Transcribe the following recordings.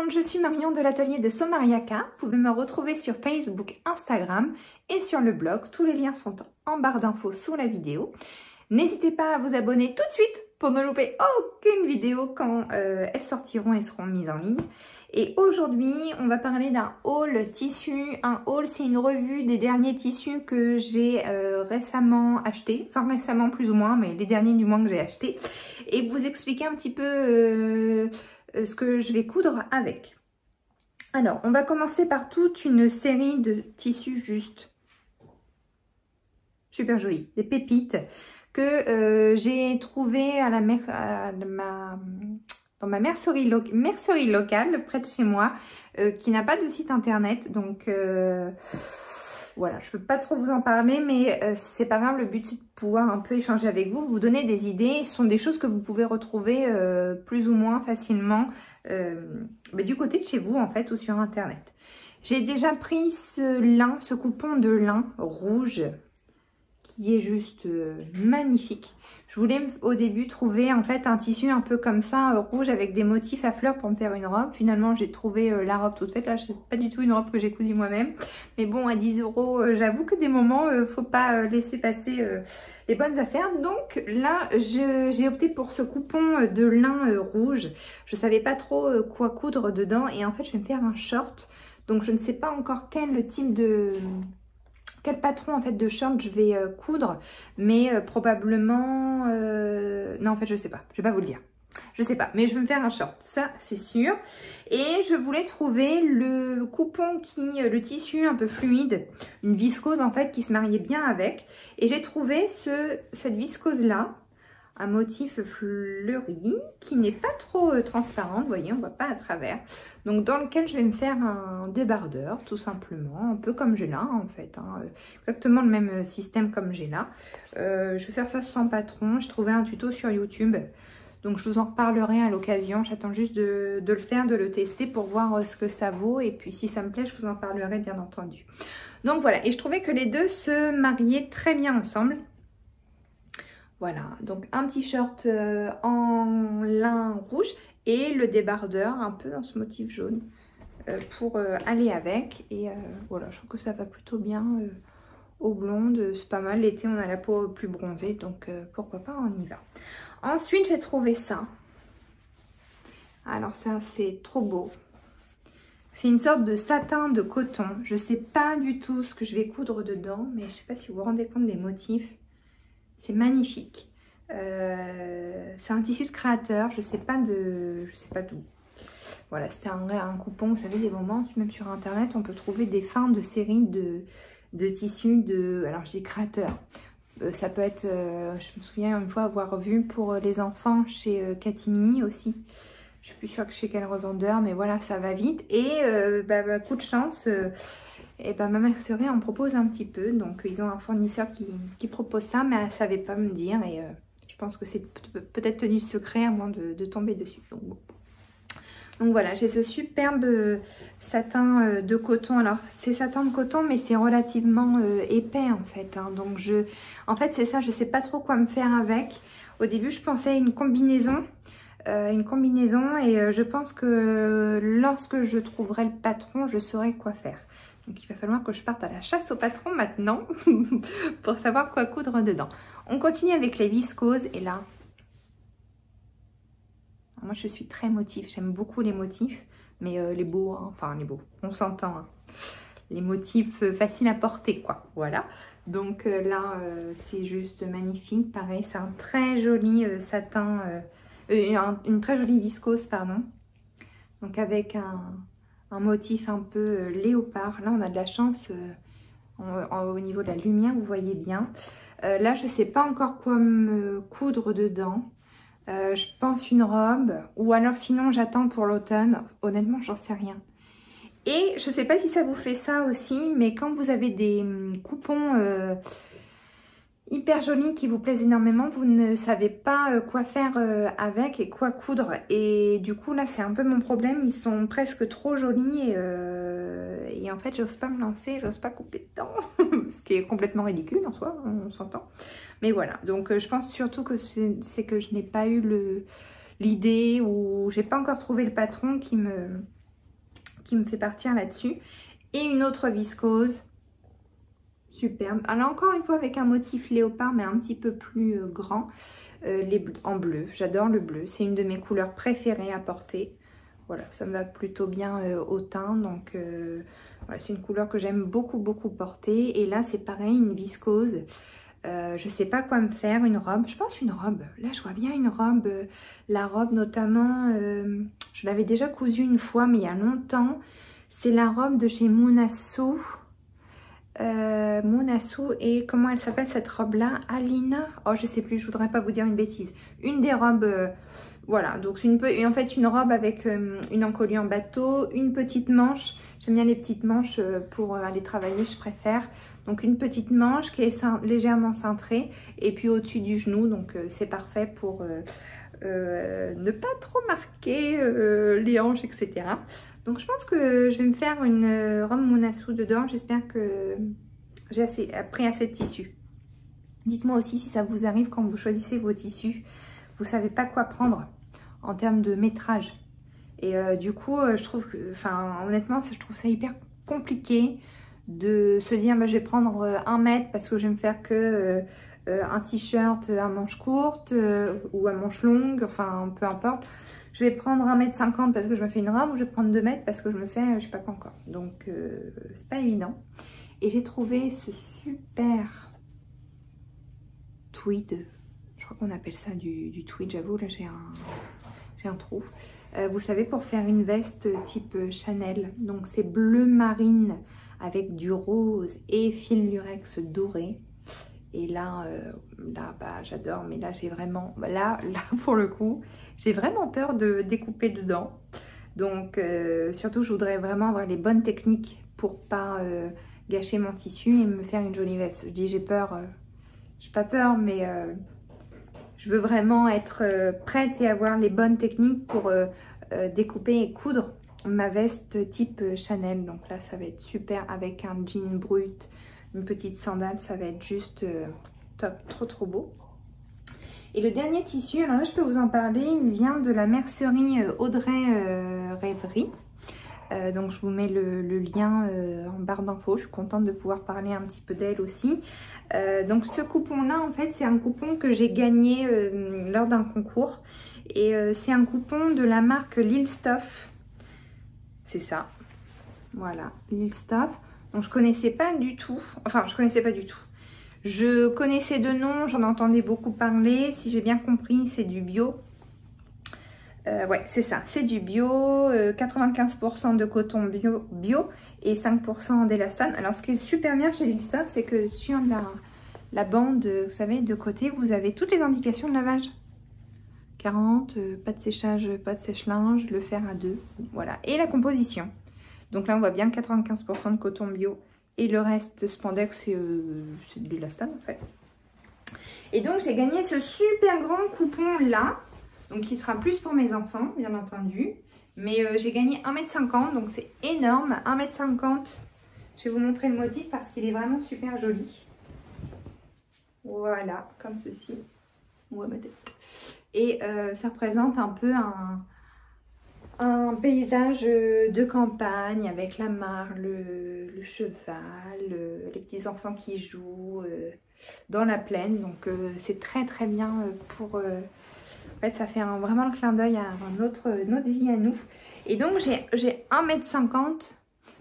monde, je suis Marion de l'atelier de Somariaka. Vous pouvez me retrouver sur Facebook, Instagram et sur le blog. Tous les liens sont en barre d'infos sous la vidéo. N'hésitez pas à vous abonner tout de suite pour ne louper aucune vidéo quand elles sortiront et seront mises en ligne. Et aujourd'hui, on va parler d'un haul tissu. Un haul, c'est une revue des derniers tissus que j'ai récemment achetés. Enfin récemment plus ou moins, mais les derniers du moins que j'ai achetés. Et vous expliquer un petit peu ce que je vais coudre avec. Alors, on va commencer par toute une série de tissus juste super jolis, des pépites que j'ai trouvé à dans ma mercerie locale près de chez moi, qui n'a pas de site internet. Donc voilà, je peux pas trop vous en parler, mais c'est pas grave. Le but, c'est de pouvoir un peu échanger avec vous, vous donner des idées. Ce sont des choses que vous pouvez retrouver plus ou moins facilement mais du côté de chez vous, en fait, ou sur internet. J'ai déjà pris ce coupon de lin rouge qui est juste magnifique. Je voulais au début trouver en fait un tissu un peu comme ça, rouge avec des motifs à fleurs pour me faire une robe. Finalement, j'ai trouvé la robe toute faite. Là, c'est pas du tout une robe que j'ai cousue moi-même. Mais bon, à 10 €, j'avoue que des moments, faut pas laisser passer les bonnes affaires. Donc là, j'ai opté pour ce coupon de lin rouge. Je savais pas trop quoi coudre dedans. Et en fait, je vais me faire un short. Donc, je ne sais pas encore quel type de... quel patron en fait de short je vais coudre, mais probablement non, en fait je sais pas, je vais pas vous le dire, je sais pas, mais je vais me faire un short, ça c'est sûr. Et je voulais trouver le coupon le tissu un peu fluide, une viscose en fait qui se mariait bien avec, et j'ai trouvé cette viscose là, un motif fleuri qui n'est pas trop transparent, vous voyez, on ne voit pas à travers. Donc dans lequel je vais me faire un débardeur tout simplement, un peu comme j'ai là en fait, hein, exactement le même système comme j'ai là. Je vais faire ça sans patron, j'ai trouvé un tuto sur YouTube. Donc je vous en reparlerai à l'occasion, j'attends juste de le faire, de le tester pour voir ce que ça vaut. Et puis si ça me plaît, je vous en parlerai bien entendu. Donc voilà, et je trouvais que les deux se mariaient très bien ensemble. Voilà, donc un t-shirt en lin rouge et le débardeur un peu dans ce motif jaune pour aller avec. Et voilà, je trouve que ça va plutôt bien aux blondes, c'est pas mal. L'été, on a la peau plus bronzée, donc pourquoi pas, on y va. Ensuite, j'ai trouvé ça. Alors ça, c'est trop beau. C'est une sorte de satin de coton. Je sais pas du tout ce que je vais coudre dedans, mais je sais pas si vous vous rendez compte des motifs. C'est magnifique. C'est un tissu de créateur, je sais pas d'où. Voilà, c'était un coupon. Vous savez, des moments, même sur internet, on peut trouver des fins de série de tissus alors je dis créateur. Ça peut être, je me souviens une fois avoir vu pour les enfants chez Catimini aussi. Je suis plus sûre que chez quel revendeur, mais voilà, ça va vite. Et coup de chance. Et ma mercerie en propose un petit peu. Donc ils ont un fournisseur qui propose ça, mais elle ne savait pas me dire. Et je pense que c'est peut-être tenu secret à moins de tomber dessus. Donc, bon. Donc voilà, j'ai ce superbe satin de coton. Alors c'est satin de coton, mais c'est relativement épais en fait. Hein. Donc en fait c'est ça, je ne sais pas trop quoi me faire avec. Au début je pensais à une combinaison. Et je pense que lorsque je trouverai le patron, je saurai quoi faire. Donc il va falloir que je parte à la chasse au patron maintenant pour savoir quoi coudre dedans. On continue avec les viscoses et là, moi je suis très motif, j'aime beaucoup les motifs, mais les beaux, hein, enfin les beaux, on s'entend. Hein. Les motifs faciles à porter quoi, voilà. Donc là c'est juste magnifique, pareil c'est un très joli satin, une très jolie viscose pardon. Donc avec un motif un peu léopard. Là, on a de la chance au niveau de la lumière, vous voyez bien. Là, je ne sais pas encore quoi me coudre dedans. Je pense une robe ou alors sinon, j'attends pour l'automne. Honnêtement, j'en sais rien. Et je ne sais pas si ça vous fait ça aussi, mais quand vous avez des coupons hyper jolis qui vous plaisent énormément, vous ne savez pas quoi faire avec et quoi coudre. Et du coup là c'est un peu mon problème, ils sont presque trop jolis et en fait j'ose pas me lancer, j'ose pas couper dedans. Ce qui est complètement ridicule en soi, on s'entend. Mais voilà, donc je pense surtout que c'est que je n'ai pas eu l'idée ou j'ai pas encore trouvé le patron qui me qui me fait partir là-dessus. Et une autre viscose. Superbe. Alors encore une fois avec un motif léopard mais un petit peu plus grand. En bleu. J'adore le bleu. C'est une de mes couleurs préférées à porter. Voilà, ça me va plutôt bien au teint. Donc voilà, c'est une couleur que j'aime beaucoup porter. Et là c'est pareil, une viscose. Je sais pas quoi me faire, une robe. Je pense une robe. Là je vois bien une robe. La robe notamment, je l'avais déjà cousue une fois mais il y a longtemps. C'est la robe de chez Munasso. Munasso, et comment elle s'appelle cette robe là, Alina, oh je sais plus, je voudrais pas vous dire une bêtise, une des robes, voilà, donc c'est en fait une robe avec une encolure en bateau, une petite manche, j'aime bien les petites manches pour aller travailler, je préfère, donc une petite manche qui est légèrement cintrée et puis au-dessus du genou, donc c'est parfait pour ne pas trop marquer les hanches, etc. Donc je pense que je vais me faire une robe Munasso dedans. J'espère que j'ai pris assez de tissu. Dites-moi aussi si ça vous arrive quand vous choisissez vos tissus. Vous ne savez pas quoi prendre en termes de métrage. Et du coup, je trouve que, honnêtement, je trouve ça hyper compliqué de se dire, bah, je vais prendre 1 mètre parce que je vais me faire que un t-shirt à manches courtes ou à manches longues, enfin peu importe. Je vais prendre 1,50 m parce que je me fais une robe, ou je vais prendre 2 mètres parce que je me fais, je sais pas quoi encore. Donc, c'est pas évident. Et j'ai trouvé ce super tweed. Je crois qu'on appelle ça du tweed, j'avoue. Là, j'ai un trou. Vous savez, pour faire une veste type Chanel. Donc, c'est bleu marine avec du rose et fil lurex doré. Et là, bah, j'adore, mais là, j'ai vraiment, là, pour le coup, j'ai vraiment peur de découper dedans. Donc, surtout, je voudrais vraiment avoir les bonnes techniques pour pas gâcher mon tissu et me faire une jolie veste. Je dis, j'ai peur, j'ai pas peur, mais je veux vraiment être prête et avoir les bonnes techniques pour découper et coudre ma veste type Chanel. Donc là, ça va être super avec un jean brut, une petite sandale, ça va être juste top, trop beau. Et le dernier tissu, alors là je peux vous en parler, il vient de la mercerie Audrey Rêverie. Donc je vous mets le lien en barre d'infos, je suis contente de pouvoir parler un petit peu d'elle aussi. Donc ce coupon là en fait c'est un coupon que j'ai gagné lors d'un concours. Et c'est un coupon de la marque Lil Stuff. C'est ça, voilà, Lil Stuff. Donc je connaissais pas du tout, enfin je connaissais pas du tout. Je connaissais de nom, j'en entendais beaucoup parler. Si j'ai bien compris, c'est du bio. Ouais, c'est ça, c'est du bio. 95% de coton bio et 5% d'élastane. Alors, ce qui est super bien chez Lil Stuff, c'est que sur la bande, vous savez, de côté, vous avez toutes les indications de lavage. 40, pas de séchage, pas de sèche-linge, le fer à 2. Voilà, et la composition. Donc là, on voit bien 95% de coton bio. Et le reste, spandex, c'est de l'élastane en fait. Et donc, j'ai gagné ce super grand coupon là. Donc, qui sera plus pour mes enfants, bien entendu. Mais j'ai gagné 1,50 m. Donc, c'est énorme. 1,50 m. Je vais vous montrer le motif parce qu'il est vraiment super joli. Voilà, comme ceci. Ouais, ma tête. Et ça représente un peu un paysage de campagne avec la mare, le cheval, les petits enfants qui jouent dans la plaine. Donc c'est très bien pour... en fait ça fait vraiment le clin d'œil à notre vie à nous. Et donc j'ai 1,50 m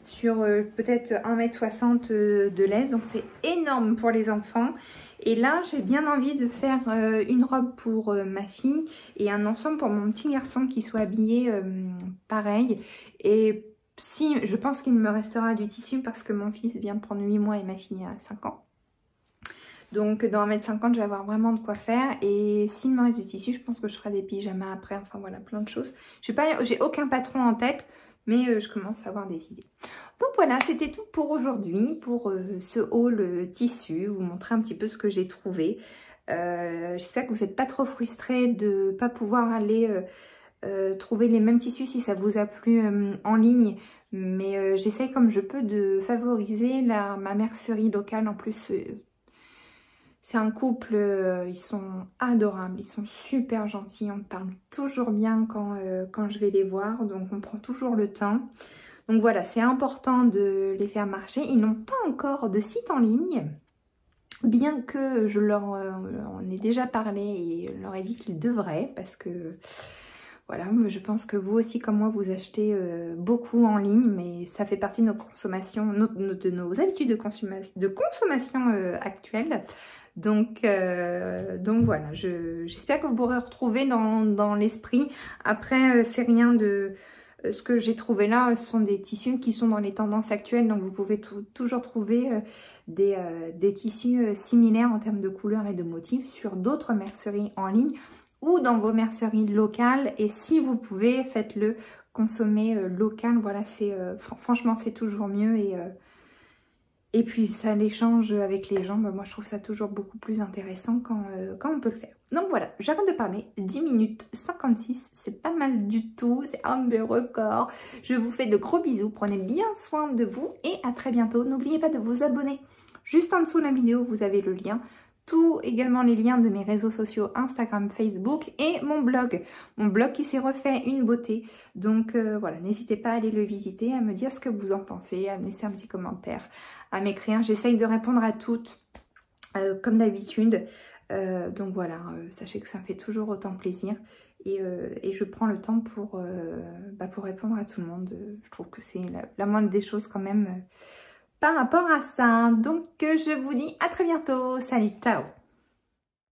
sur peut-être 1,60 m de laisse. Donc c'est énorme pour les enfants. Et là, j'ai bien envie de faire une robe pour ma fille et un ensemble pour mon petit garçon qui soit habillé pareil. Et si, je pense qu'il me restera du tissu parce que mon fils vient de prendre 8 mois et ma fille a 5 ans. Donc dans 1,50 m, je vais avoir vraiment de quoi faire. Et s'il me reste du tissu, je pense que je ferai des pyjamas après. Enfin voilà, plein de choses. J'ai aucun patron en tête, mais je commence à avoir des idées. Donc voilà, c'était tout pour aujourd'hui, pour ce haul tissu, vous montrer un petit peu ce que j'ai trouvé. J'espère que vous n'êtes pas trop frustrés de ne pas pouvoir aller trouver les mêmes tissus si ça vous a plu en ligne. Mais j'essaye comme je peux de favoriser ma mercerie locale. En plus, c'est un couple, ils sont adorables, ils sont super gentils. On me parle toujours bien quand je vais les voir, donc on prend toujours le temps. Donc voilà, c'est important de les faire marcher. Ils n'ont pas encore de site en ligne, bien que je leur en ai déjà parlé et leur ai dit qu'ils devraient, parce que voilà, je pense que vous aussi comme moi vous achetez beaucoup en ligne, mais ça fait partie de nos consommations, de nos habitudes de consommation actuelles. Donc voilà, j'espère que vous pourrez retrouver dans l'esprit. Après, c'est rien de... ce que j'ai trouvé là, ce sont des tissus qui sont dans les tendances actuelles, donc vous pouvez toujours trouver des tissus similaires en termes de couleurs et de motifs sur d'autres merceries en ligne ou dans vos merceries locales. Et si vous pouvez, faites-le, consommer local. Voilà, franchement, c'est toujours mieux. Et puis, ça l'échange avec les gens, moi, je trouve ça toujours beaucoup plus intéressant quand on peut le faire. Donc voilà, j'arrête de parler. 10 minutes 56, c'est pas mal du tout. C'est un des records. Je vous fais de gros bisous. Prenez bien soin de vous et à très bientôt. N'oubliez pas de vous abonner. Juste en dessous de la vidéo, vous avez le lien. Tout également les liens de mes réseaux sociaux, Instagram, Facebook et mon blog. Mon blog qui s'est refait une beauté. Donc voilà, n'hésitez pas à aller le visiter, à me dire ce que vous en pensez, à me laisser un petit commentaire, à m'écrire. J'essaye de répondre à toutes, comme d'habitude. Donc voilà, sachez que ça me fait toujours autant plaisir. Et je prends le temps pour répondre à tout le monde. Je trouve que c'est la moindre des choses quand même par rapport à ça. Donc je vous dis à très bientôt. Salut, ciao!